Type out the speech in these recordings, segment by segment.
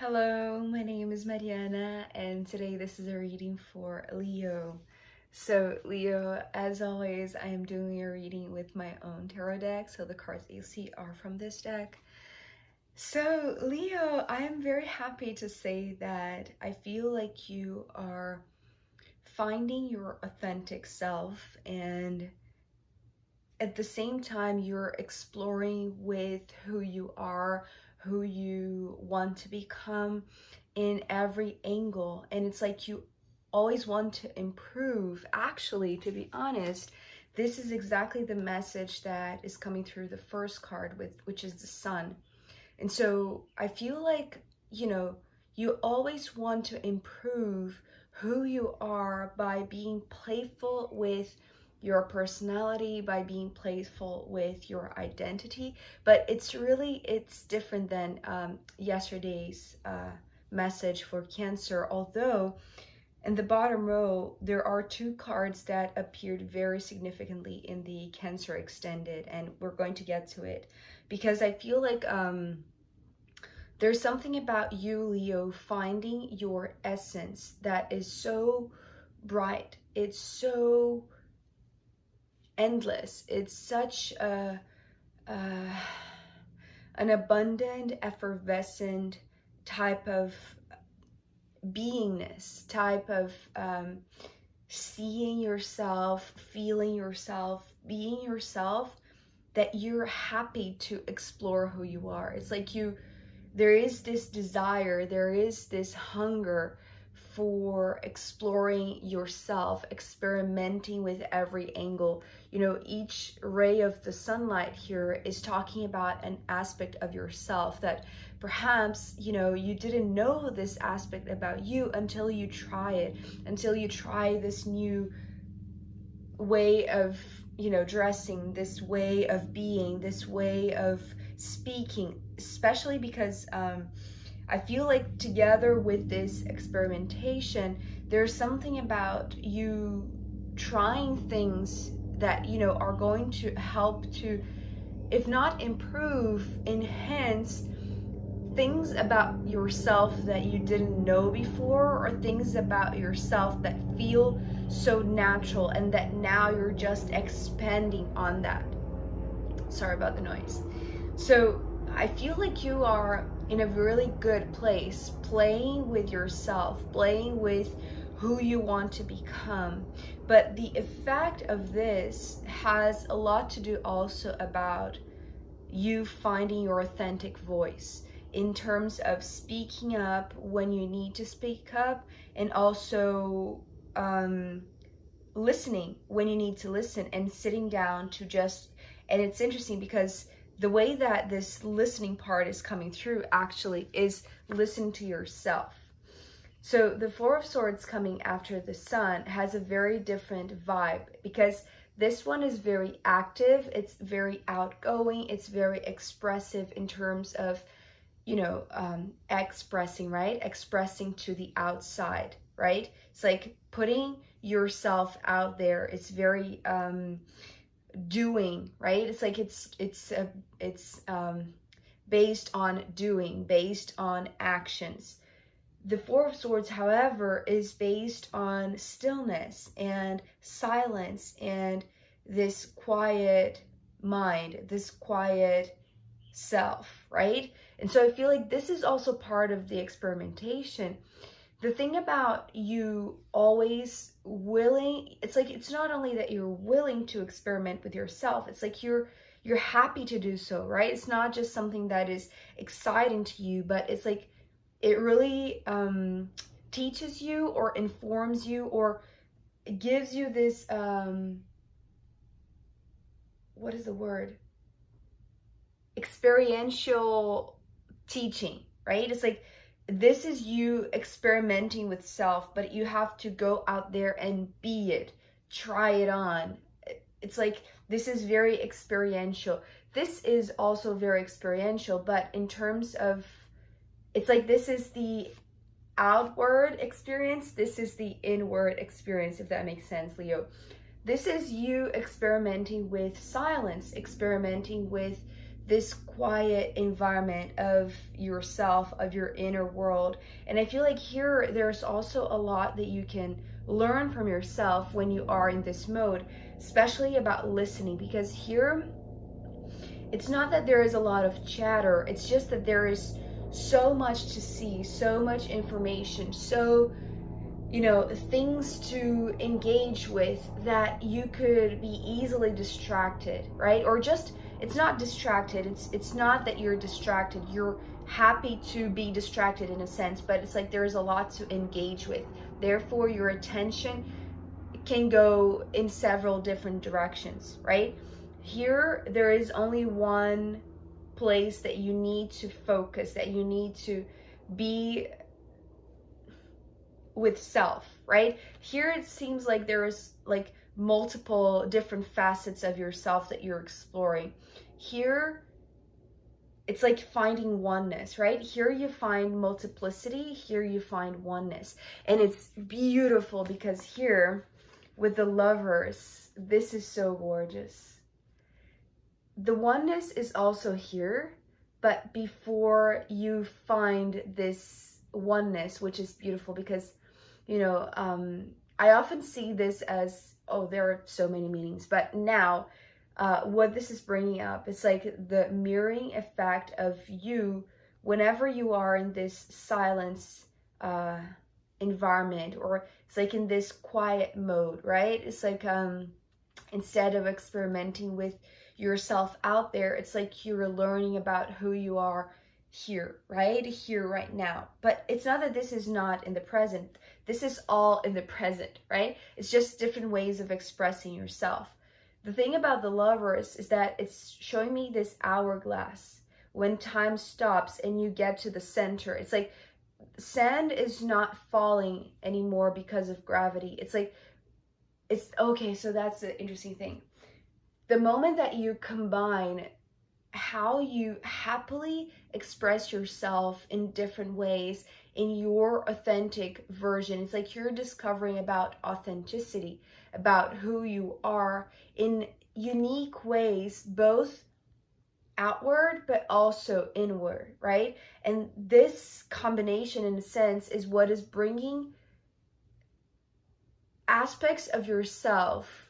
Hello, my name is Mariana, and today this is a reading for Leo. So, Leo, as always, I am doing a reading with my own tarot deck, so the cards you see are from this deck. So, Leo, I am very happy to say that I feel like you are finding your authentic self, and at the same time, you're exploring with who you are, who you want to become in every angle. And it's like you always want to improve. Actually, to be honest, this is exactly the message that is coming through the first card, which is the Sun. And so I feel like, you always want to improve who you are by being playful with your personality, by being playful with your identity. But it's different than yesterday's message for Cancer. Although in the bottom row, there are two cards that appeared very significantly in the Cancer extended, and we're going to get to it because I feel like there's something about you, Leo, finding your essence that is so bright. It's so endless. It's such an abundant, effervescent type of beingness, type of seeing yourself, feeling yourself, being yourself, that you're happy to explore who you are. It's like there is this desire, there is this hunger for exploring yourself, experimenting with every angle. Each ray of the sunlight here is talking about an aspect of yourself that perhaps, you didn't know this aspect about you until you try it, until you try this new way of, dressing, this way of being, this way of speaking, especially because I feel like together with this experimentation, there's something about you trying things that, are going to help to, if not improve, enhance things about yourself that you didn't know before, or things about yourself that feel so natural and that now you're just expanding on that. Sorry about the noise. So I feel like you are in a really good place, playing with yourself, playing with who you want to become. But the effect of this has a lot to do also about you finding your authentic voice in terms of speaking up when you need to speak up, and also listening when you need to listen, and sitting down to just, and it's interesting because the way that this listening part is coming through actually is listening to yourself. So the Four of Swords coming after the Sun has a very different vibe, because this one is very active, it's very outgoing, it's very expressive in terms of, expressing, right? Expressing to the outside, right? It's like putting yourself out there. It's very doing, right? It's like it's based on doing, based on actions. The Four of Swords, however, is based on stillness and silence and this quiet mind, this quiet self, right? And so I feel like this is also part of the experimentation. The thing about you always willing, it's like it's not only that you're willing to experiment with yourself, it's like you're happy to do so, right? It's not just something that is exciting to you, but it's like it really teaches you or informs you or gives you this what is the word? Experiential teaching, right? It's like this is you experimenting with self, but you have to go out there and be it, try it on. It's like this is very experiential. This is also very experiential, but in terms of, it's like this is the outward experience, this is the inward experience, if that makes sense, Leo. This is you experimenting with silence, experimenting with this quiet environment of yourself, of your inner world. And I feel like here there's also a lot that you can learn from yourself when you are in this mode, especially about listening, because here it's not that there is a lot of chatter, it's just that there is so much to see, so much information, so things to engage with, that you could be easily distracted, right? Or just, it's not distracted, it's not that you're distracted, you're happy to be distracted in a sense, but it's like there's a lot to engage with, therefore your attention can go in several different directions, right? Here there is only one place that you need to focus, that you need to be with self, right? Here it seems like there is like multiple different facets of yourself that you're exploring. Here it's like finding oneness, right? Here you find multiplicity, here you find oneness. And it's beautiful because here with the Lovers, this is so gorgeous. The oneness is also here, but before you find this oneness, which is beautiful because I often see this as, oh, there are so many meanings, but now what this is bringing up, it's like the mirroring effect of you whenever you are in this silence environment, or it's like in this quiet mode, right? It's like instead of experimenting with yourself out there, it's like you're learning about who you are here, right? Here, right now. But it's not that this is not in the present. This is all in the present, right? It's just different ways of expressing yourself. The thing about the Lovers is that it's showing me this hourglass. When time stops and you get to the center, it's like sand is not falling anymore because of gravity. It's like, it's okay, so that's the interesting thing. The moment that you combine how you happily express yourself in different ways in your authentic version, it's like you're discovering about authenticity, about who you are in unique ways, both outward but also inward, right? And this combination, in a sense, is what is bringing aspects of yourself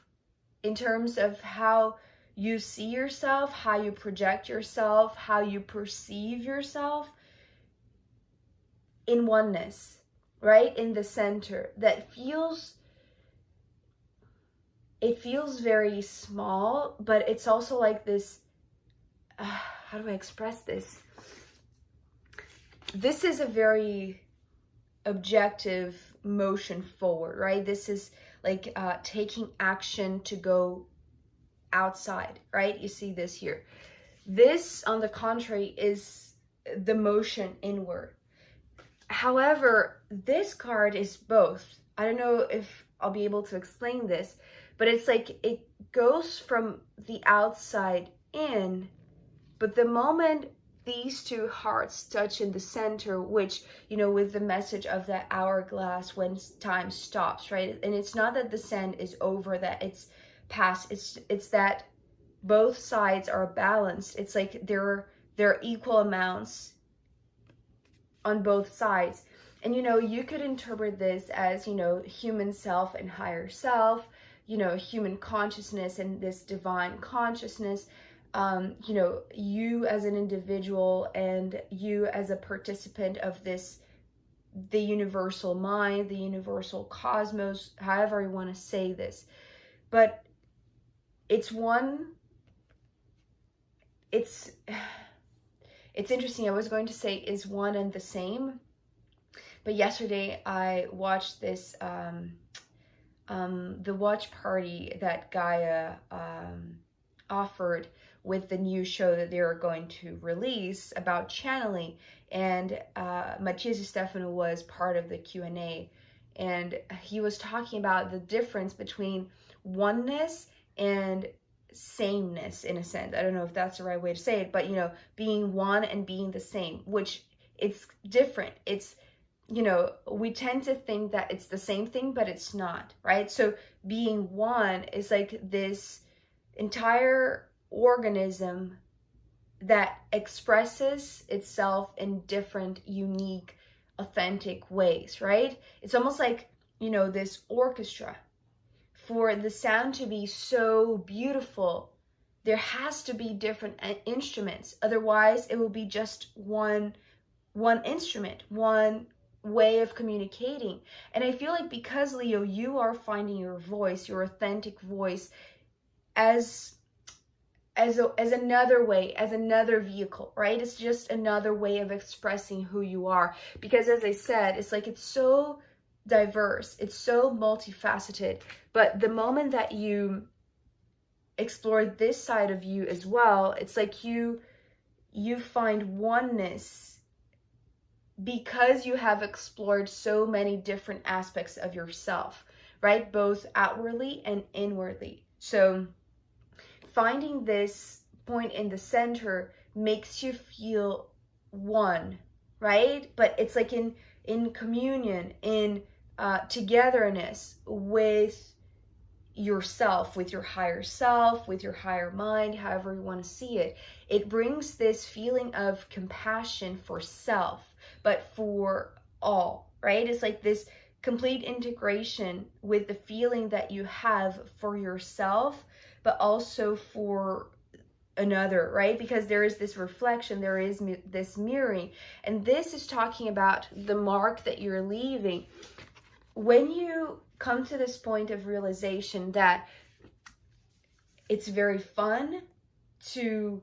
in terms of how you see yourself, how you project yourself, how you perceive yourself in oneness, right? In the center. That feels, it feels very small, but it's also like this, how do I express this? This is a very objective motion forward, right? This is like taking action to go outside, right? You see this here. This, on the contrary, is the motion inward. However, this card is both. I don't know if I'll be able to explain this, but it's like it goes from the outside in, but the moment these two hearts touch in the center, which, with the message of that hourglass when time stops, right? And it's not that the sand is over, that it's past, it's that both sides are balanced. It's like there are equal amounts on both sides. And you could interpret this as human self and higher self, human consciousness and this divine consciousness, you as an individual and you as a participant of this, the universal mind, the universal cosmos, however you want to say this. But it's interesting. I was going to say is one and the same, but yesterday I watched this the watch party that Gaia offered with the new show that they are going to release about channeling, and Matthias Stefano was part of the Q&A, and he was talking about the difference between oneness and sameness, in a sense. I don't know if that's the right way to say it, but being one and being the same, which it's different. It's, we tend to think that it's the same thing, but it's not, right? So being one is like this entire organism that expresses itself in different, unique, authentic ways, right? It's almost like, you know, this orchestra. For the sound to be so beautiful, there has to be different instruments. Otherwise, it will be just one instrument, one way of communicating. And I feel like because, Leo, you are finding your voice, your authentic voice, as another way, as another vehicle, right? It's just another way of expressing who you are. Because as I said, it's like, it's so diverse, it's so multifaceted. But the moment that you explore this side of you as well, it's like you find oneness because you have explored so many different aspects of yourself, right? Both outwardly and inwardly. So finding this point in the center makes you feel one, right? But it's like in communion, in togetherness with yourself, with your higher self, with your higher mind, however you want to see it. It brings this feeling of compassion for self, but for all, right? It's like this complete integration with the feeling that you have for yourself, but also for another, right? Because there is this reflection, there is this mirroring. And this is talking about the mark that you're leaving. When you come to this point of realization that it's very fun to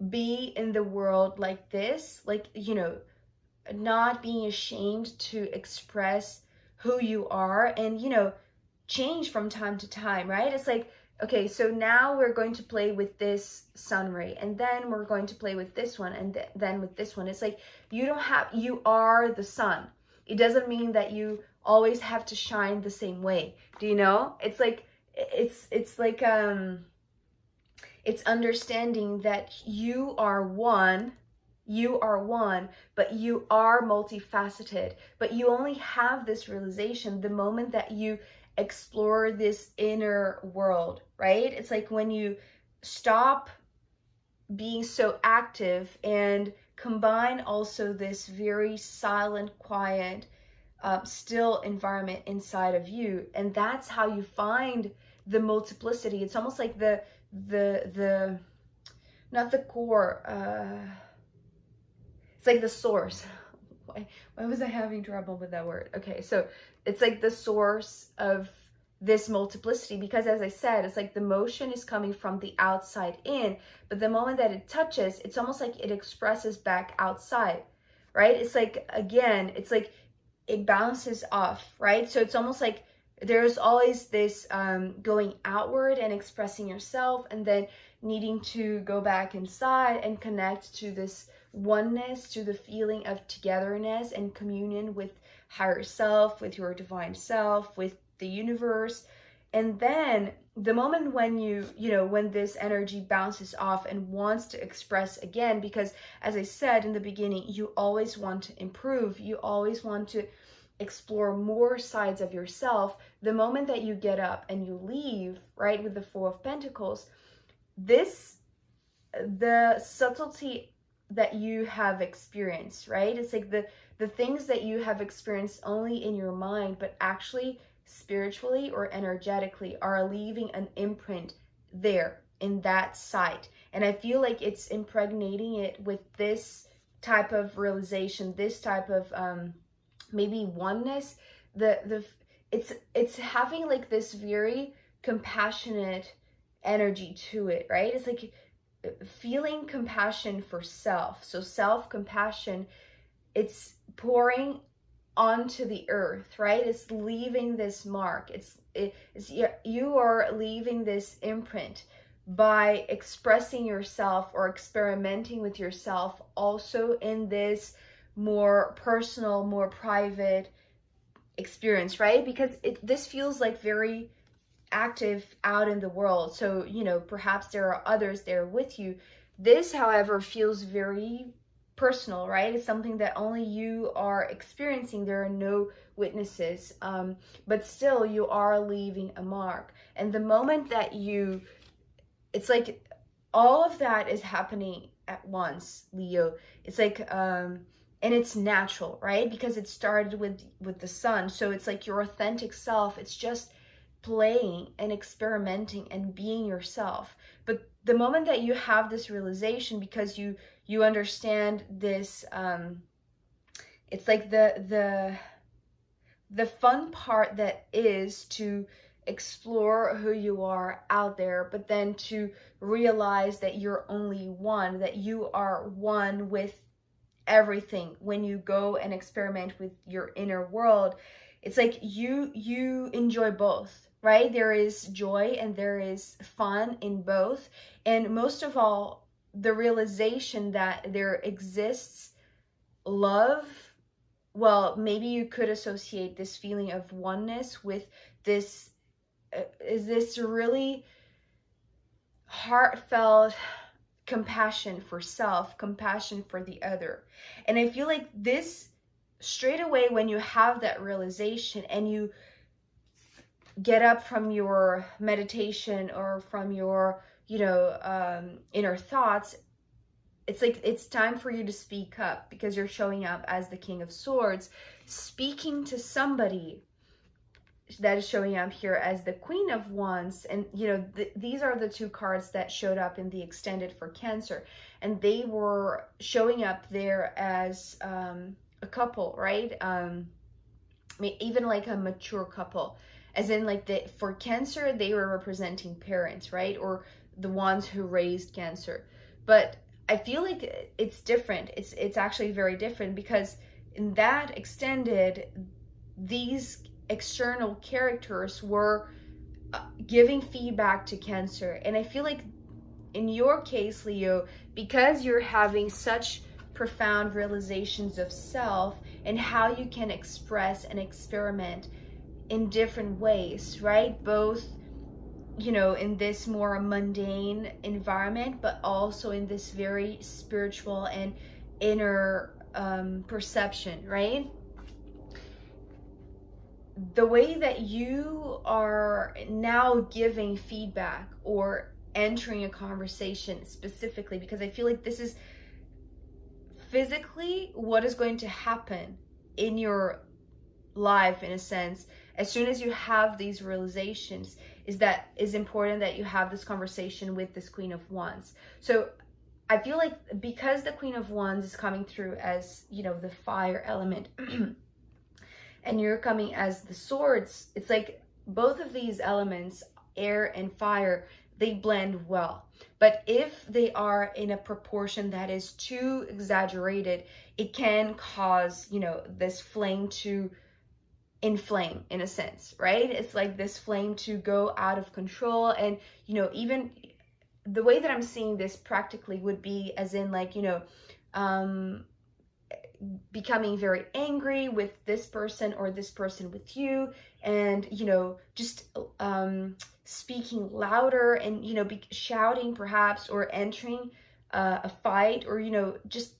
be in the world like this, like, you know, not being ashamed to express who you are and, you know, change from time to time, right? It's like, okay, so now we're going to play with this sun ray, and then we're going to play with this one, and then with this one. It's like, you are the sun. It doesn't mean that you always have to shine the same way. Do you know? It's like, it's like, it's understanding that you are one, but you are multifaceted. But you only have this realization the moment that you explore this inner world, right? It's like when you stop being so active and combine also this very silent, quiet, still environment inside of you. And that's how you find the multiplicity. It's almost like the not the core, it's like the source. Why was I having trouble with that word? Okay, so it's like the source of this multiplicity, because as I said, it's like the motion is coming from the outside in, but the moment that it touches, it's almost like it expresses back outside, right? It's like, again, it's like it bounces off, right? So it's almost like there's always this going outward and expressing yourself, and then needing to go back inside and connect to this oneness, to the feeling of togetherness and communion with higher self, with your divine self, with the universe. And then the moment when when this energy bounces off and wants to express again, because as I said in the beginning, you always want to improve, you always want to explore more sides of yourself. The moment that you get up and you leave, right, with the Four of Pentacles, the subtlety that you have experienced, right? It's like the things that you have experienced only in your mind, but actually spiritually or energetically are leaving an imprint there in that site. And I feel like it's impregnating it with this type of realization, this type of maybe oneness. It's having like this very compassionate energy to it, right? It's like feeling compassion for self. So self-compassion, it's pouring onto the earth, right? It's leaving this mark. You are leaving this imprint by expressing yourself or experimenting with yourself also in this more personal, more private experience, right? Because this feels like very active out in the world. So, perhaps there are others there with you. This, however, feels very personal, right? It's something that only you are experiencing. There are no witnesses, but still you are leaving a mark. And the moment that it's like all of that is happening at once, Leo. It's like and it's natural, right? Because it started with the sun. So it's like your authentic self. It's just playing and experimenting and being yourself. But the moment that you have this realization, because you understand this, it's like the fun part that is to explore who you are out there, but then to realize that you're only one, that you are one with everything. When you go and experiment with your inner world, it's like you enjoy both, right? There is joy and there is fun in both. And most of all, the realization that there exists love. Well, maybe you could associate this feeling of oneness with this is this really heartfelt compassion for self, compassion for the other. And I feel like this, straight away, when you have that realization and you get up from your meditation or from your, inner thoughts, it's like it's time for you to speak up, because you're showing up as the King of Swords, speaking to somebody that is showing up here as the Queen of Wands. And these are the two cards that showed up in the extended for Cancer, and they were showing up there as a couple, right? Even like a mature couple, as in like for Cancer they were representing parents, right? Or the ones who raised Cancer. But I feel like it's different. It's actually very different, because in that extended, these external characters were giving feedback to Cancer. And I feel like in your case, Leo, because you're having such profound realizations of self and how you can express and experiment in different ways, right? Both in this more mundane environment, but also in this very spiritual and inner perception, right? The way that you are now giving feedback or entering a conversation specifically, because I feel like this is physically what is going to happen in your life, in a sense, as soon as you have these realizations, is important that you have this conversation with this Queen of Wands. So I feel like because the Queen of Wands is coming through as, the fire element, and you're coming as the swords, it's like both of these elements, air and fire, they blend well. But if they are in a proportion that is too exaggerated, it can cause, this flame to inflame, in a sense, right? It's like this flame to go out of control. And, even the way that I'm seeing this practically would be as in like, becoming very angry with this person or this person with you, and just speaking louder and shouting perhaps, or entering a fight, or just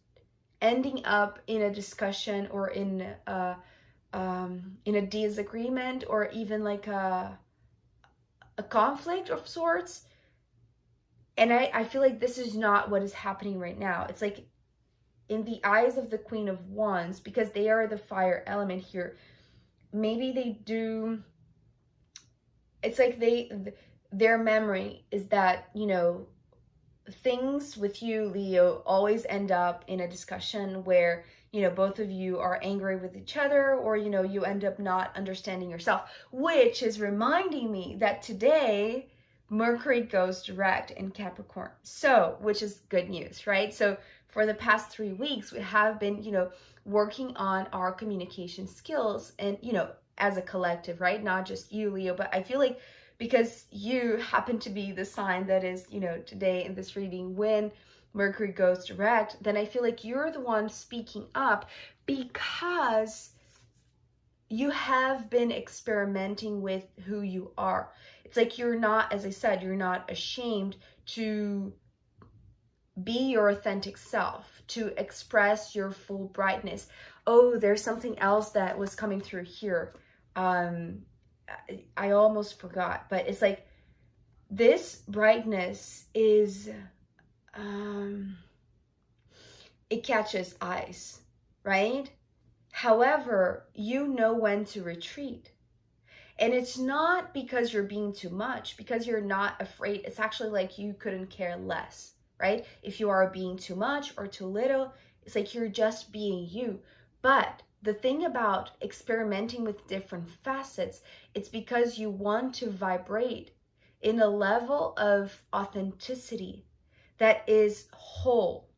ending up in a discussion, or in a disagreement, or even like a conflict of sorts. And I feel like this is not what is happening right now. It's like, in the eyes of the Queen of Wands, because they are the fire element here, maybe they do, it's like their memory is that, things with you, Leo, always end up in a discussion where, both of you are angry with each other, or, you end up not understanding yourself, which is reminding me that today Mercury goes direct in Capricorn. So, which is good news, right? So for the past 3 weeks, we have been, working on our communication skills, and, as a collective, right? Not just you, Leo, but I feel like because you happen to be the sign that is, today in this reading when Mercury goes direct, then I feel like you're the one speaking up, because you have been experimenting with who you are. It's like you're not, as I said, you're not ashamed to be your authentic self, to express your full brightness. Oh, there's something else that was coming through here. I almost forgot, but it's like this brightness is it catches eyes, right? However, you know when to retreat. And it's not because you're being too much, because you're not afraid. It's actually like you couldn't care less, right? If you are being too much or too little, it's like you're just being you. But the thing about experimenting with different facets, it's because you want to vibrate in a level of authenticity that is whole.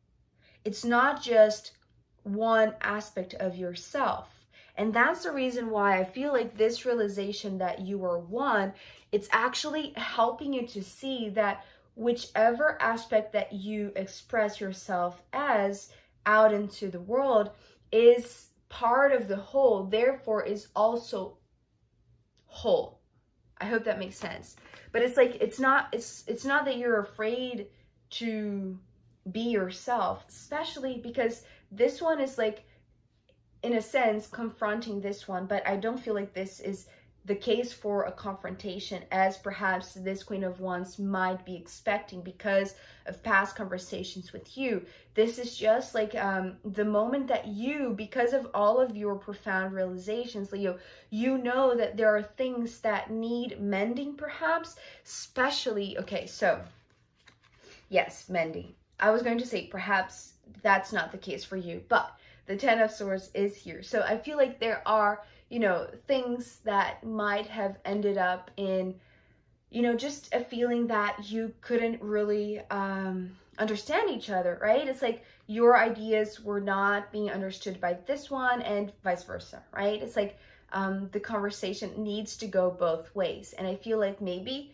It's not just one aspect of yourself. And that's the reason why I feel like this realization that you are one, it's actually helping you to see that whichever aspect that you express yourself as out into the world is part of the whole, therefore is also whole. I hope that makes sense. But it's like it's not that you're afraid to be yourself, especially because this one is like, in a sense, confronting this one, but I don't feel like this is the case for a confrontation as perhaps this Queen of Wands might be expecting because of past conversations with you. This is just like the moment that you, because of all of your profound realizations, Leo, you know that there are things that need mending perhaps, especially, okay, so yes, mending. I was going to say perhaps that's not the case for you, but the Ten of Swords is here. So I feel like there are, things that might have ended up in, just a feeling that you couldn't really understand each other, right? It's like your ideas were not being understood by this one and vice versa, right? It's like the conversation needs to go both ways. And I feel like maybe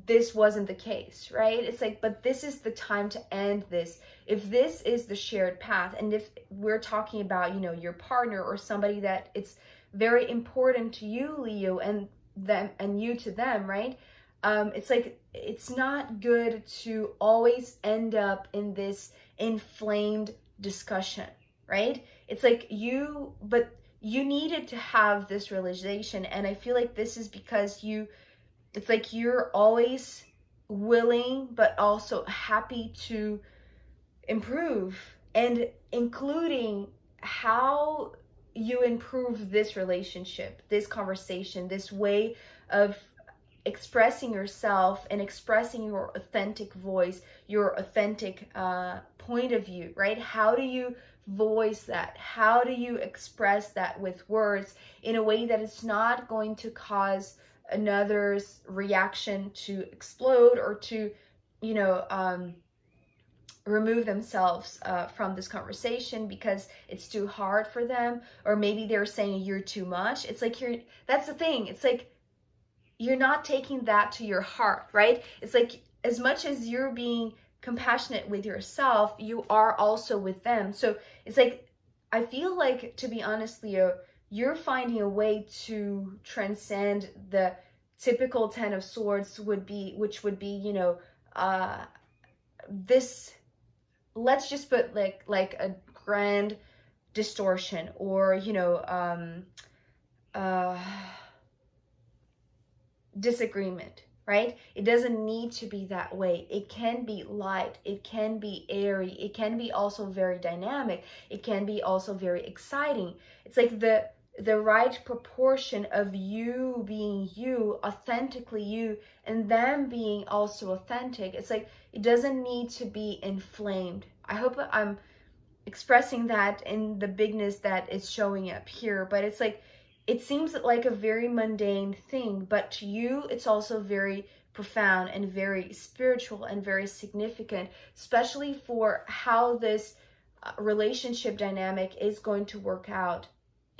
this wasn't the case, right? It's like, but this is the time to end this. If this is the shared path, and if we're talking about, your partner or somebody that it's very important to you, Leo, and them and you to them, right? It's like, it's not good to always end up in this inflamed discussion, right? It's like but you needed to have this realization. And I feel like this is because it's like you're always willing, but also happy to improve, and including how you improve this relationship, this conversation, this way of expressing yourself and expressing your authentic voice, your authentic point of view, right? How do you voice that? How do you express that with words in a way that it's not going to cause another's reaction to explode or to, remove themselves from this conversation because it's too hard for them, or maybe they're saying you're too much. It's like that's the thing. It's like you're not taking that to your heart, right? It's like as much as you're being compassionate with yourself, you are also with them. So it's like, I feel like, to be honest, Leo, you're finding a way to transcend the typical Ten of Swords which would be, this, let's just put like a grand distortion, or, disagreement, right? It doesn't need to be that way. It can be light, it can be airy, it can be also very dynamic, it can be also very exciting. It's like the right proportion of you being you, authentically you, and them being also authentic. It's like it doesn't need to be inflamed. I hope I'm expressing that in the bigness that is showing up here, but it's like, it seems like a very mundane thing, but to you, it's also very profound and very spiritual and very significant, especially for how this relationship dynamic is going to work out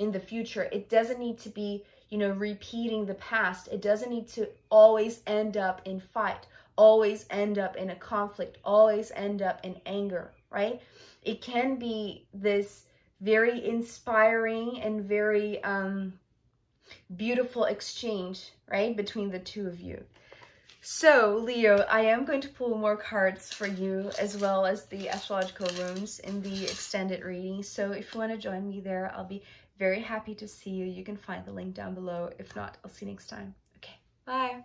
in the future. It doesn't need to be, repeating the past. It doesn't need to always end up in fight, always end up in a conflict, always end up in anger, right? It can be this very inspiring and very beautiful exchange, right, between the two of you. So, Leo, I am going to pull more cards for you, as well as the astrological runes in the extended reading. So if you want to join me there, I'll be very happy to see you. You can find the link down below. If not, I'll see you next time. Okay, bye.